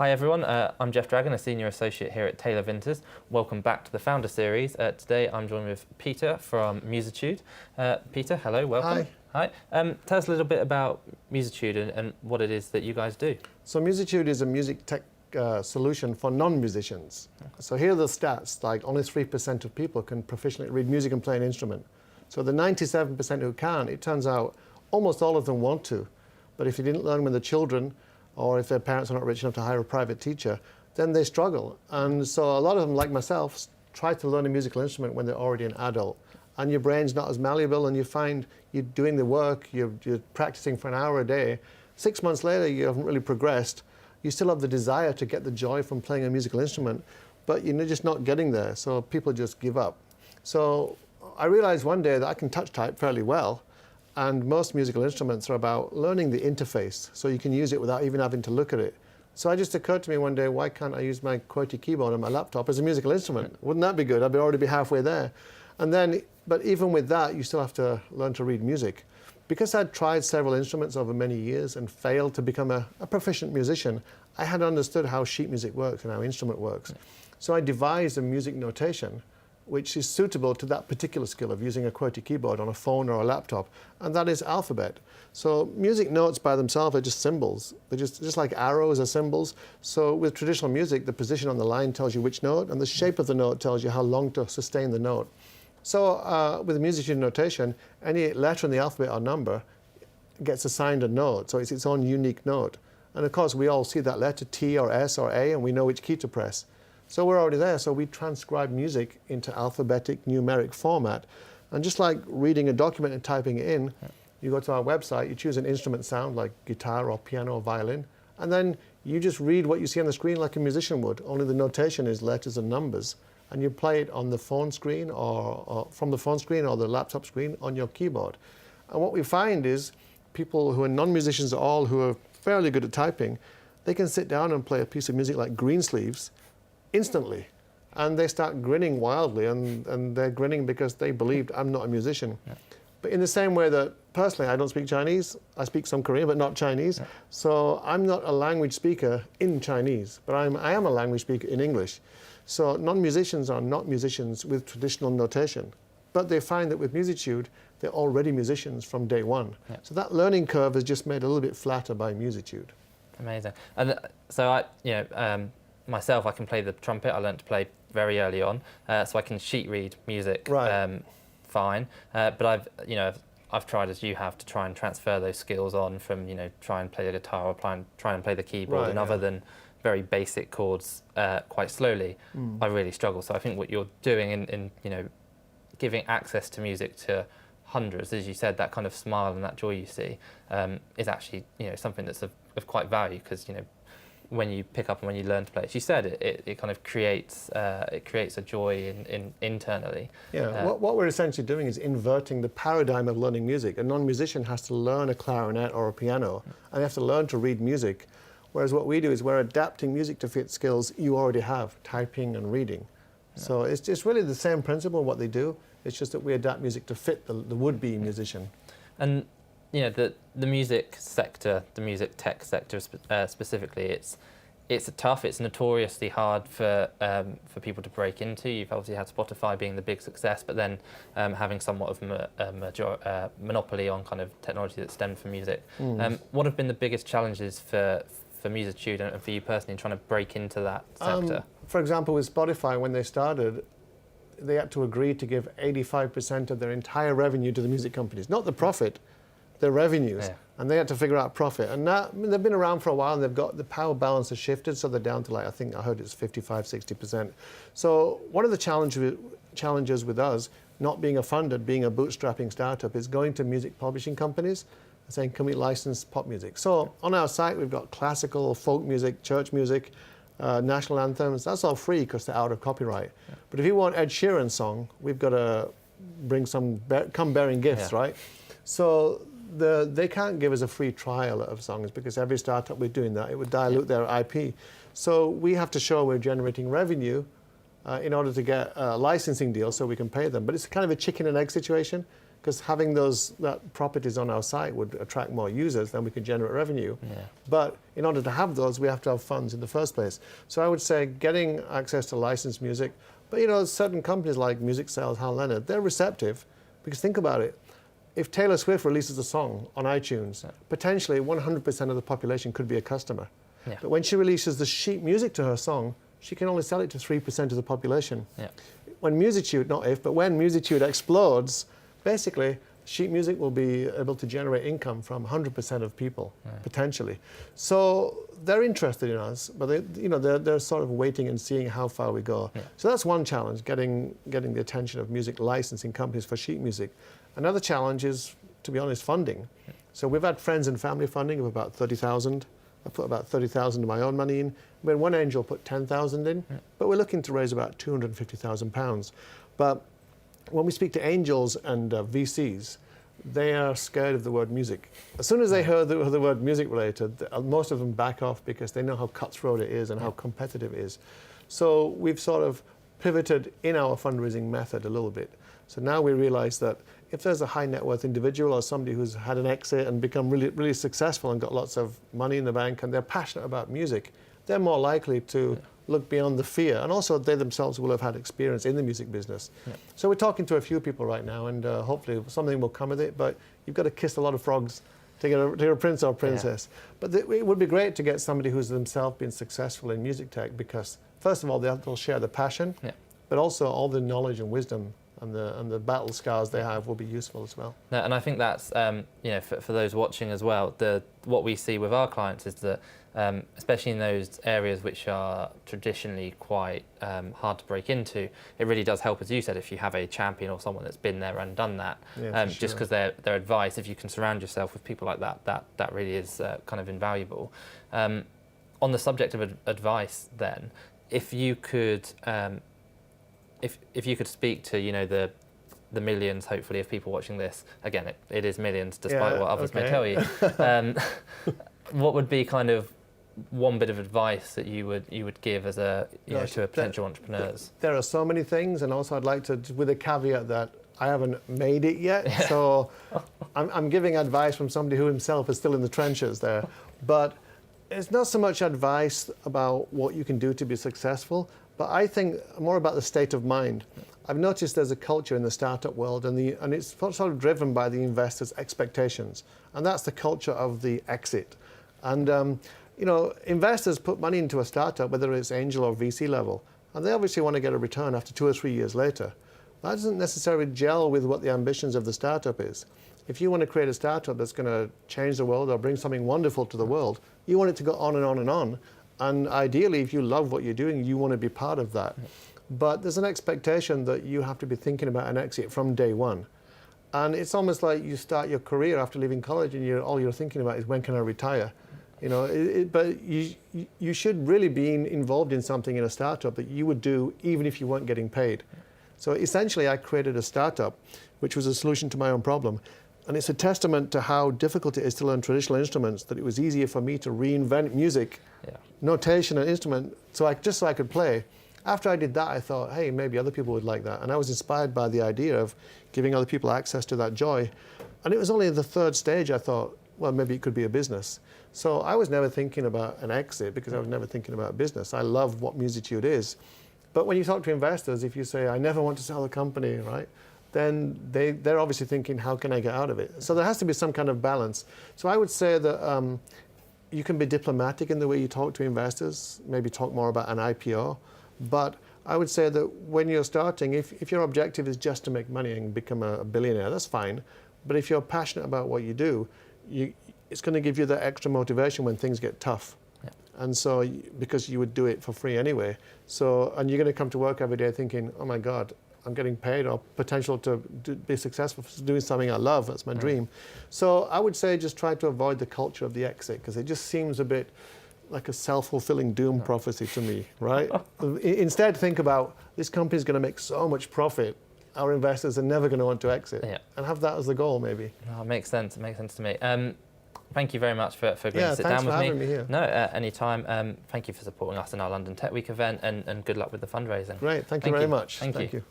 Hi everyone, I'm Jeff Dragon, a Senior Associate here at Taylor Vinters. Welcome back to the Founder Series. Today I'm joined with Peter from Musitude. Peter, hello, welcome. Hi. Hi. Tell us a little bit about Musitude and what it is that you guys do. So Musitude is a music tech solution for non-musicians. So here are the stats, like only 3% of people can proficiently read music and play an instrument. So the 97% who can, it turns out almost all of them want to. But if you didn't learn when they're children, or if their parents are not rich enough to hire a private teacher, then they struggle. And so a lot of them, like myself, try to learn a musical instrument when they're already an adult. And your brain's not as malleable, and you find you're doing the work, you're practicing for an hour a day. 6 months later, you haven't really progressed. You still have the desire to get the joy from playing a musical instrument, but you're just not getting there, so people just give up. So I realized one day that I can touch type fairly well, and most musical instruments are about learning the interface, so you can use it without even having to look at it. So it just occurred to me one day, why can't I use my QWERTY keyboard on my laptop as a musical instrument? Wouldn't that be good? I'd already be halfway there. And then, but even with that, you still have to learn to read music. Because I'd tried several instruments over many years and failed to become a proficient musician, I had understood how sheet music works and how instrument works. So I devised a music notation which is suitable to that particular skill of using a QWERTY keyboard on a phone or a laptop, and that is alphabet. So music notes by themselves are just symbols. They're just like arrows are symbols. So with traditional music, the position on the line tells you which note, and the shape of the note tells you how long to sustain the note. So with the Musitude notation, any letter in the alphabet or number gets assigned a note, so it's its own unique note. And of course, we all see that letter T or S or A, and we know which key to press. So we're already there, so we transcribe music into alphabetic numeric format. And just like reading a document and typing it in, you go to our website, you choose an instrument sound like guitar or piano or violin, and then you just read what you see on the screen like a musician would, only the notation is letters and numbers. And you play it on the phone screen or from the phone screen or the laptop screen on your keyboard. And what we find is people who are non-musicians at all, who are fairly good at typing, they can sit down and play a piece of music like Greensleeves instantly. And they start grinning wildly, and they're grinning because they believed I'm not a musician. Yeah. But in the same way that personally I don't speak Chinese, I speak some Korean but not Chinese. Yeah. So I'm not a language speaker in Chinese, but I am a language speaker in English. So non-musicians are not musicians with traditional notation, but they find that with Musitude, they're already musicians from day one. Yeah. So that learning curve is just made a little bit flatter by Musitude. Amazing. And so myself, I can play the trumpet. I learned to play very early on, so I can sheet read music fine. But I've tried, as you have, to try and transfer those skills on from try and play the guitar or try and play the keyboard, and other than very basic chords quite slowly, I really struggle. So I think what you're doing in giving access to music to hundreds, as you said, that kind of smile and that joy you see is actually something that's of quite value, because when you pick up and when you learn to play, as you said, it kind of creates a joy internally. Yeah, what we're essentially doing is inverting the paradigm of learning music. A non-musician has to learn a clarinet or a piano, and they have to learn to read music. Whereas what we do is we're adapting music to fit skills you already have, typing and reading. Yeah. So it's really the same principle what they do. It's just that we adapt music to fit the would-be musician. And the music sector, the music tech sector specifically, it's tough. It's notoriously hard for people to break into. You've obviously had Spotify being the big success, but then having somewhat of a monopoly on kind of technology that stemmed from music. What have been the biggest challenges for Musitude and for you personally in trying to break into that sector? For example, with Spotify, when they started, they had to agree to give 85% of their entire revenue to the music companies, not the profit, their revenues. Yeah. And they had to figure out profit. And now, they've been around for a while, and they've got the power balance has shifted, so they're down to I heard it's 55, 60%. So one of the challenges with us, not being a funded, being a bootstrapping startup, is going to music publishing companies and saying, can we license pop music? So on our site, we've got classical, folk music, church music, national anthems. That's all free because they're out of copyright. Yeah. But if you want Ed Sheeran's song, we've got to bring some come bearing gifts, right? So they can't give us a free trial of songs, because every startup we're doing that, it would dilute their IP. So we have to show we're generating revenue in order to get a licensing deal so we can pay them. But it's kind of a chicken and egg situation. because having that properties on our site would attract more users, then we could generate revenue. Yeah. But in order to have those, we have to have funds in the first place. So I would say getting access to licensed music, but certain companies like Music Sales, Hal Leonard, they're receptive, because think about it. If Taylor Swift releases a song on iTunes, potentially 100% of the population could be a customer. Yeah. But when she releases the sheet music to her song, she can only sell it to 3% of the population. Yeah. When Musitude, not if, but when Musitude explodes, basically sheet music will be able to generate income from 100% of people, potentially. So they're interested in us, but they're sort of waiting and seeing how far we go. Yeah. So that's one challenge, getting the attention of music licensing companies for sheet music. Another challenge is, to be honest, funding. So we've had friends and family funding of about 30,000. I put about 30,000 of my own money in. When one angel put 10,000 in, but we're looking to raise about £250,000. But when we speak to angels and VCs, they are scared of the word music. As soon as they heard the word music related, most of them back off because they know how cutthroat it is and how competitive it is. So we've sort of pivoted in our fundraising method a little bit. So now we realize that if there's a high net worth individual or somebody who's had an exit and become really, really successful and got lots of money in the bank and they're passionate about music, they're more likely to look beyond the fear. And also they themselves will have had experience in the music business. Yeah. So we're talking to a few people right now, and hopefully something will come of it, but you've got to kiss a lot of frogs to get a prince or princess. Yeah. But it would be great to get somebody who's themselves been successful in music tech, because first of all, they'll share the passion, but also all the knowledge and wisdom and the battle scars they have will be useful as well. No, and I think that's for those watching as well. What we see with our clients is that, especially in those areas which are traditionally quite hard to break into, it really does help, as you said, if you have a champion or someone that's been there and done that. Yeah, just because their advice, if you can surround yourself with people like that really is kind of invaluable. On the subject of advice, then, if you could. If you could speak to the millions, hopefully, of people watching this, again it is millions despite what others may tell you, what would be kind of one bit of advice that you would give as to potential entrepreneurs? There are so many things, and also I'd like to, with a caveat that I haven't made it yet, so I'm giving advice from somebody who himself is still in the trenches there, but it's not so much advice about what you can do to be successful, but I think more about the state of mind. I've noticed there's a culture in the startup world, and it's sort of driven by the investors' expectations, and that's the culture of the exit. And investors put money into a startup, whether it's angel or VC level, and they obviously want to get a return after 2 or 3 years later. That doesn't necessarily gel with what the ambitions of the startup is. If you want to create a startup that's going to change the world or bring something wonderful to the world, you want it to go on and on and on. And ideally, if you love what you're doing, you want to be part of that. But there's an expectation that you have to be thinking about an exit from day one. And it's almost like you start your career after leaving college and all you're thinking about is, when can I retire? But you should really be involved in something in a startup that you would do even if you weren't getting paid. So essentially, I created a startup, which was a solution to my own problem. And it's a testament to how difficult it is to learn traditional instruments, that it was easier for me to reinvent music, notation and instrument, so I could play. After I did that, I thought, hey, maybe other people would like that. And I was inspired by the idea of giving other people access to that joy. And it was only the third stage I thought, well, maybe it could be a business. So I was never thinking about an exit, because I was never thinking about business. I love what Musitude is. But when you talk to investors, if you say, I never want to sell the company, right? Then they're obviously thinking, how can I get out of it? So there has to be some kind of balance. So I would say that you can be diplomatic in the way you talk to investors, maybe talk more about an IPO. But I would say that when you're starting, if your objective is just to make money and become a billionaire, that's fine. But if you're passionate about what you do, it's going to give you that extra motivation when things get tough. Yeah. And so, because you would do it for free anyway. So, and you're going to come to work every day thinking, oh my God, I'm getting paid, or potential to be successful for doing something I love. That's my dream. So I would say just try to avoid the culture of the exit, because it just seems a bit like a self-fulfilling doom prophecy to me, right? Instead, think about, this company's going to make so much profit, our investors are never going to want to exit, and have that as the goal, maybe. No, it makes sense. It makes sense to me. Thank you very much for agreeing to sit down with me. Yeah, thanks for having me here. No, anytime. Thank you for supporting us in our London Tech Week event, and good luck with the fundraising. Great, thank you very much. Thank you.